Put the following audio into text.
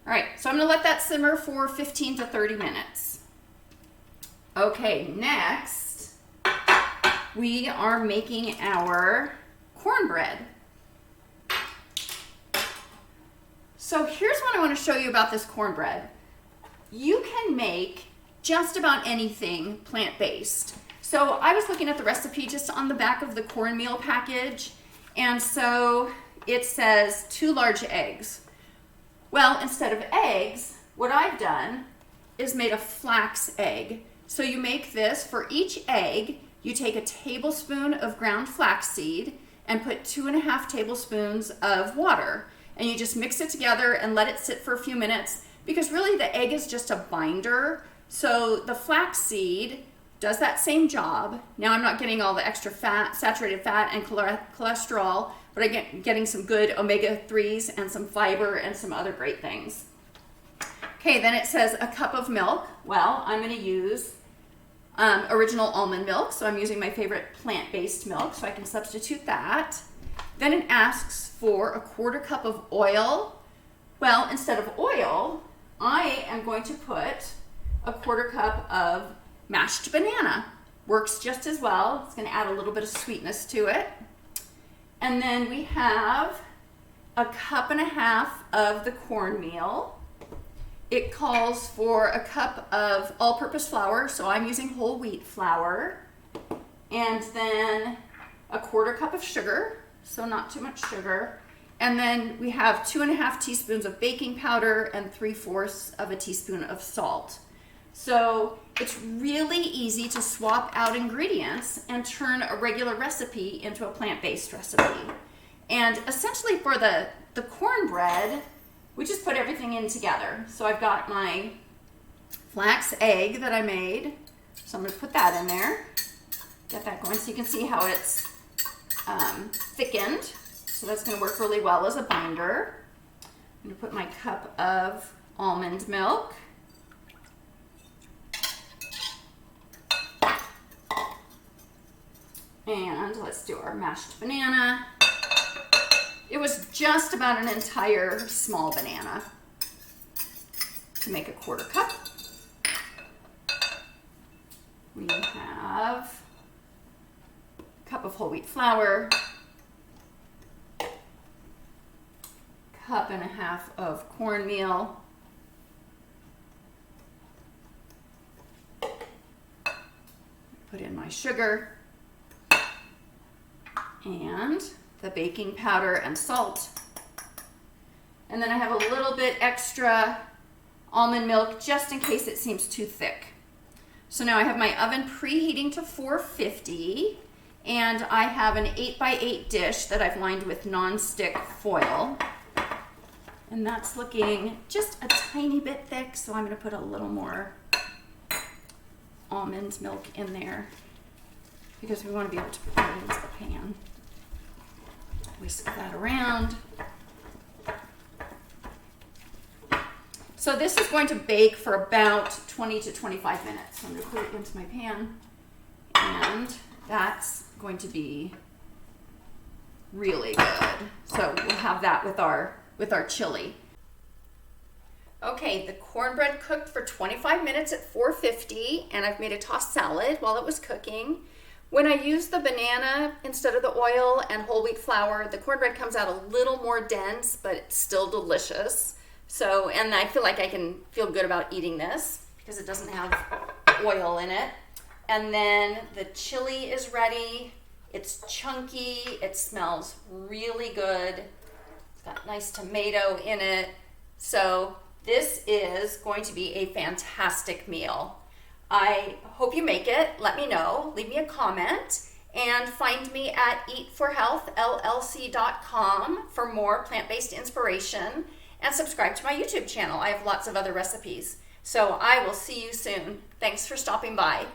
All right, so I'm gonna let that simmer for 15 to 30 minutes. Okay, next, we are making our cornbread. So here's what I want to show you about this cornbread. You can make just about anything plant-based. So I was looking at the recipe just on the back of the cornmeal package, and so it says 2 large eggs. Well, instead of eggs, what I've done is made a flax egg. So you make this, for each egg, you take a tablespoon of ground flaxseed and put 2.5 tablespoons of water. And you just mix it together and let it sit for a few minutes, because really the egg is just a binder. So the flaxseed does that same job. Now I'm not getting all the extra fat, saturated fat and cholesterol, but I'm getting some good omega-3s and some fiber and some other great things. Okay, then it says a cup of milk. Well, I'm gonna use original almond milk, so I'm using my favorite plant-based milk, so I can substitute that. Then it asks for a 1/4 cup of oil. Well, instead of oil, I am going to put a 1/4 cup of mashed banana. Works just as well. It's gonna add a little bit of sweetness to it. And then we have a 1.5 cups of the cornmeal. It calls for a cup of all-purpose flour, so I'm using whole wheat flour. And then a 1/4 cup of sugar, so not too much sugar. And then we have 2.5 teaspoons of baking powder and 3/4 of a teaspoon of salt. So it's really easy to swap out ingredients and turn a regular recipe into a plant-based recipe. And essentially for the cornbread, we just put everything in together. So I've got my flax egg that I made. So I'm gonna put that in there, get that going so you can see how it's thickened. So that's gonna work really well as a binder. I'm gonna put my cup of almond milk. And let's do our mashed banana. It was just about an entire small banana to make a 1/4 cup. We have a cup of whole wheat flour, 1.5 cups of cornmeal, put in my sugar, and the baking powder and salt. And then I have a little bit extra almond milk just in case it seems too thick. So now I have my oven preheating to 450, and I have an 8x8 dish that I've lined with non-stick foil. And that's looking just a tiny bit thick, so I'm gonna put a little more almond milk in there because we wanna be able to put it into the pan. Whisk that around. So this is going to bake for about 20 to 25 minutes. So I'm gonna put it into my pan, and that's going to be really good. So we'll have that with our chili. Okay, the cornbread cooked for 25 minutes at 450, and I've made a tossed salad while it was cooking. When I use the banana instead of the oil and whole wheat flour, the cornbread comes out a little more dense, but it's still delicious. So, and I feel like I can feel good about eating this because it doesn't have oil in it. And then the chili is ready. It's chunky. It smells really good. It's got nice tomato in it. So this is going to be a fantastic meal. I hope you make it. Let me know. Leave me a comment. And find me at eatforhealthllc.com for more plant-based inspiration. And subscribe to my YouTube channel. I have lots of other recipes. So I will see you soon. Thanks for stopping by.